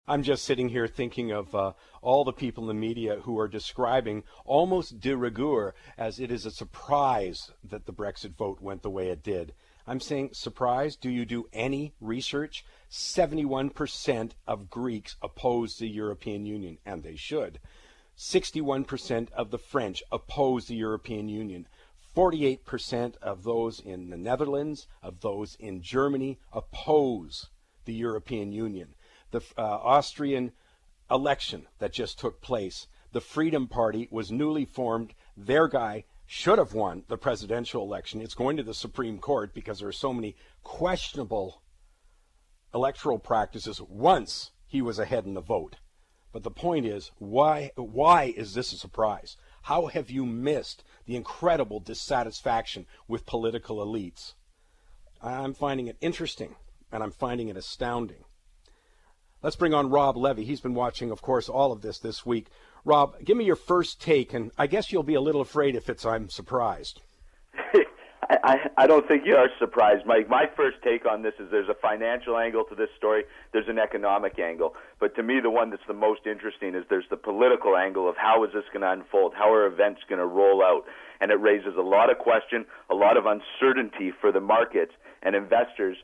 I'm just sitting here thinking of all the people in the media who are describing almost de rigueur as it is a surprise that the Brexit vote went the way it did. I'm saying, surprise? Do you do any research? 71% of Greeks oppose the European Union, and they should. 61% of the French oppose the European Union. 48% of those in the Netherlands, of those in Germany, oppose the European Union. The Austrian election that just took place, the Freedom Party was newly formed. Their guy should have won the presidential election. It's going to the Supreme Court because there are so many questionable electoral practices once he was ahead in the vote. But the point is, why is this a surprise? How have you missed the incredible dissatisfaction with political elites? I'm finding it interesting, and I'm finding it astounding. Let's bring on Rob Levy. He's been watching, of course, all of this week. Rob, give me your first take, and I guess you'll be a little afraid if it's I'm surprised. I don't think you are surprised, Mike. My first take on this is there's a financial angle to this story, there's an economic angle. But to me, the one that's the most interesting is there's the political angle of how is this going to unfold, how are events going to roll out. And it raises a lot of question, a lot of uncertainty for the markets, and investors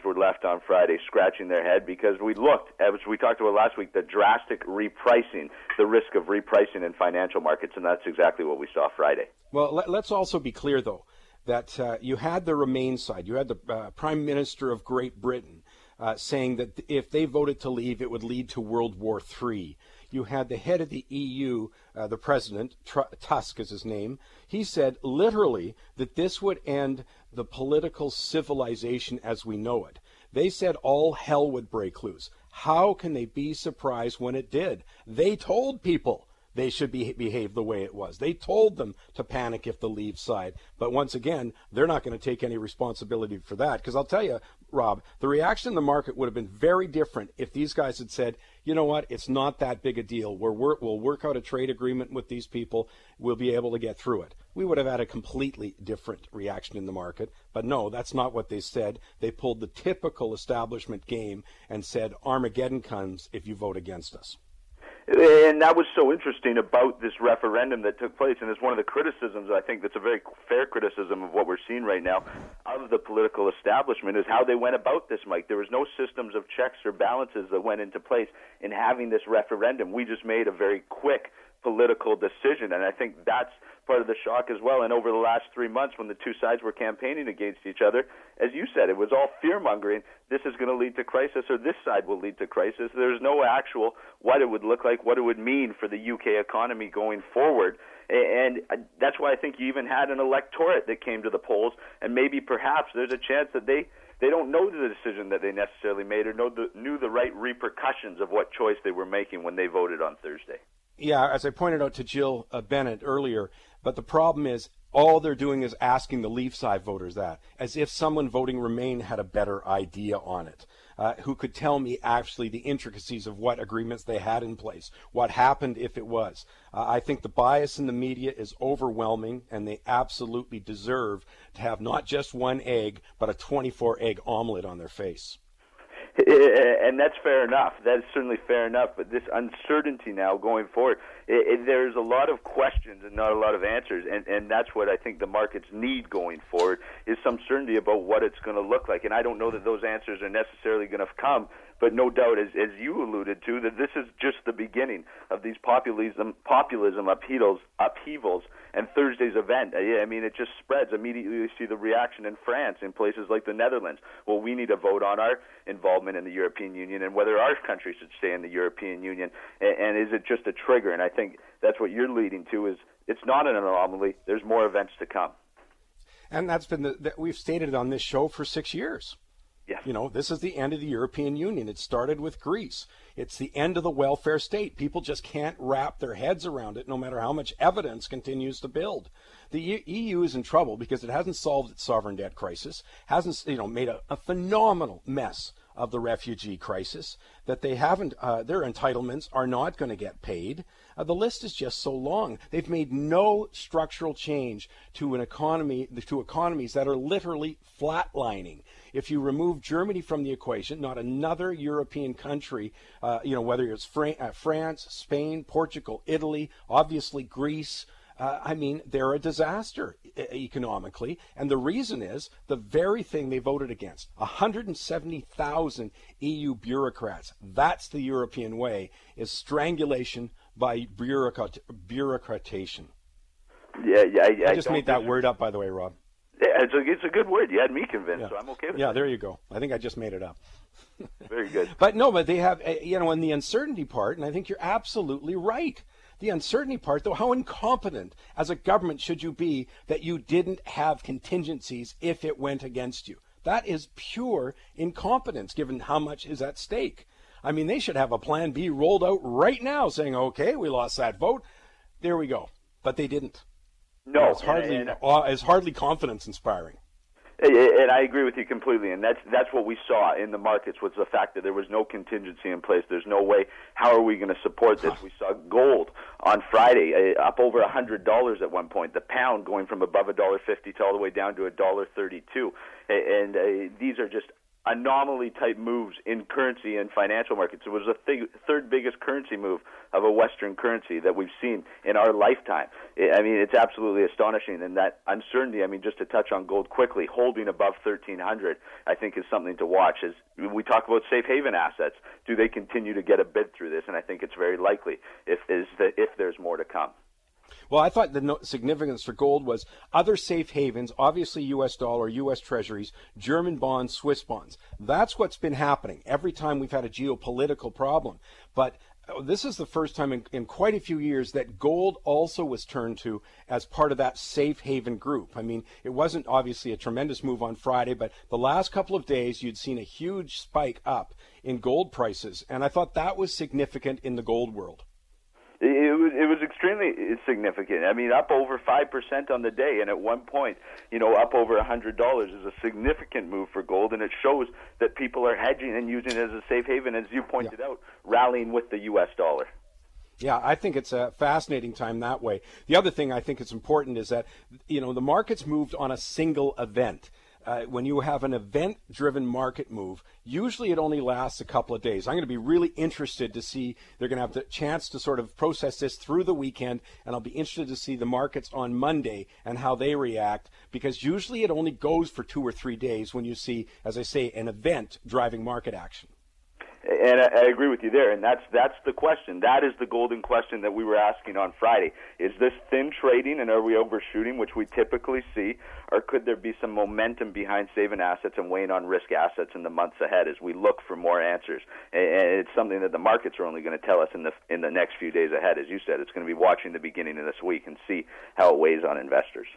were left on Friday scratching their head because we looked, as we talked about last week, the drastic repricing, the risk of repricing in financial markets, and that's exactly what we saw Friday. Well, let's also be clear, though, that you had the Remain side. You had the Prime Minister of Great Britain saying that if they voted to leave, it would lead to World War III. You had the head of the EU, the president, Tusk is his name. He said literally that this would end the political civilization as we know it. They said all hell would break loose. How can they be surprised when it did? They told people they should behave the way it was. They told them to panic if the Leave side. But once again, they're not going to take any responsibility for that. Because I'll tell you, Rob, the reaction in the market would have been very different if these guys had said, you know what, it's not that big a deal. We'll work out a trade agreement with these people. We'll be able to get through it. We would have had a completely different reaction in the market. But no, that's not what they said. They pulled the typical establishment game and said, Armageddon comes if you vote against us. And that was so interesting about this referendum that took place, and it's one of the criticisms, I think that's a very fair criticism of what we're seeing right now of the political establishment, is how they went about this, Mike. There was no systems of checks or balances that went into place in having this referendum. We just made a very quick political decision, and I think that's part of the shock as well. And over the last 3 months when the two sides were campaigning against each other, as you said, it was all fear-mongering. This is going to lead to crisis, or this side will lead to crisis. There's no actual what it would look like, what it would mean for the UK economy going forward. And that's why I think you even had an electorate that came to the polls, and maybe perhaps there's a chance that they don't know the decision that they necessarily made or knew the right repercussions of what choice they were making when they voted on Thursday. Yeah, as I pointed out to Jill Bennett earlier, but the problem is all they're doing is asking the Leave side voters that, as if someone voting Remain had a better idea on it, who could tell me actually the intricacies of what agreements they had in place, what happened if it was. I think the bias in the media is overwhelming, and they absolutely deserve to have not just one egg, but a 24-egg omelet on their face. And that's fair enough. That is certainly fair enough. But this uncertainty now going forward, there's a lot of questions and not a lot of answers. And that's what I think the markets need going forward, is some certainty about what it's going to look like. And I don't know that those answers are necessarily going to come. But no doubt, as you alluded to, that this is just the beginning of these populism upheavals, and Thursday's event. I mean, it just spreads. Immediately you see the reaction in France, in places like the Netherlands. Well, we need to vote on our involvement in the European Union and whether our country should stay in the European Union. And is it just a trigger? And I think that's what you're leading to, is it's not an anomaly. There's more events to come. And that's been we've stated it on this show for 6 years. Yes. You know, this is the end of the European Union. It started with Greece. It's the end of the welfare state. People just can't wrap their heads around it, no matter how much evidence continues to build. The EU is in trouble because it hasn't solved its sovereign debt crisis, hasn't made a phenomenal mess of the refugee crisis, that they haven't, their entitlements are not going to get paid. The list is just so long. They've made no structural change to an economy, to economies that are literally flatlining. If you remove Germany from the equation, not another European country, whether it's France, Spain, Portugal, Italy, obviously Greece, they're a disaster economically. And the reason is the very thing they voted against. 170,000 EU bureaucrats. That's the European way, is strangulation by bureaucratization. I just made that word up, by the way, Rob. Yeah, it's a good word. You had me convinced, so I'm okay with it. Yeah, there you go. I think I just made it up. Very good. But they have, in the uncertainty part, and I think you're absolutely right. The uncertainty part, though, how incompetent as a government should you be that you didn't have contingencies if it went against you? That is pure incompetence, given how much is at stake. I mean, they should have a plan B rolled out right now saying, okay, we lost that vote. There we go. But they didn't. No. It's hardly confidence inspiring. And I agree with you completely, and that's what we saw in the markets, was the fact that there was no contingency in place. There's no way. How are we going to support this? We saw gold on Friday up over $100 at one point. The pound going from above $1.50 to all the way down to $1.32, and these are just anomaly-type moves in currency and financial markets. It was the third biggest currency move of a Western currency that we've seen in our lifetime. It's absolutely astonishing. And that uncertainty, just to touch on gold quickly, holding above 1,300, I think is something to watch. As we talk about safe haven assets, do they continue to get a bid through this? And I think it's very likely if there's more to come. Well, I thought the significance for gold was other safe havens, obviously U.S. dollar, U.S. treasuries, German bonds, Swiss bonds. That's what's been happening every time we've had a geopolitical problem. But this is the first time in quite a few years that gold also was turned to as part of that safe haven group. It wasn't obviously a tremendous move on Friday, but the last couple of days you'd seen a huge spike up in gold prices. And I thought that was significant in the gold world. It was extremely significant. Up over 5% on the day, and at one point, up over $100 is a significant move for gold, and it shows that people are hedging and using it as a safe haven, as you pointed out, rallying with the U.S. dollar. Yeah, I think it's a fascinating time that way. The other thing I think is important is that, the markets moved on a single event. When you have an event-driven market move, usually it only lasts a couple of days. I'm going to be really interested to see, they're going to have the chance to sort of process this through the weekend, and I'll be interested to see the markets on Monday and how they react, because usually it only goes for 2 or 3 days when you see, as I say, an event driving market action. And I agree with you there, and that's the question. That is the golden question that we were asking on Friday. Is this thin trading, and are we overshooting, which we typically see, or could there be some momentum behind saving assets and weighing on risk assets in the months ahead as we look for more answers? And it's something that the markets are only going to tell us in the next few days ahead. As you said, it's going to be watching the beginning of this week and see how it weighs on investors.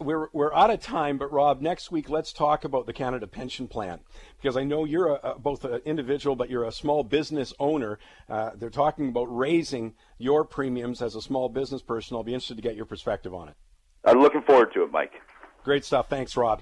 We're out of time, but Rob, next week let's talk about the Canada Pension Plan, because I know you're both an individual, but you're a small business owner. They're talking about raising your premiums as a small business person. I'll be interested to get your perspective on it. I'm looking forward to it, Mike. Great stuff. Thanks, Rob.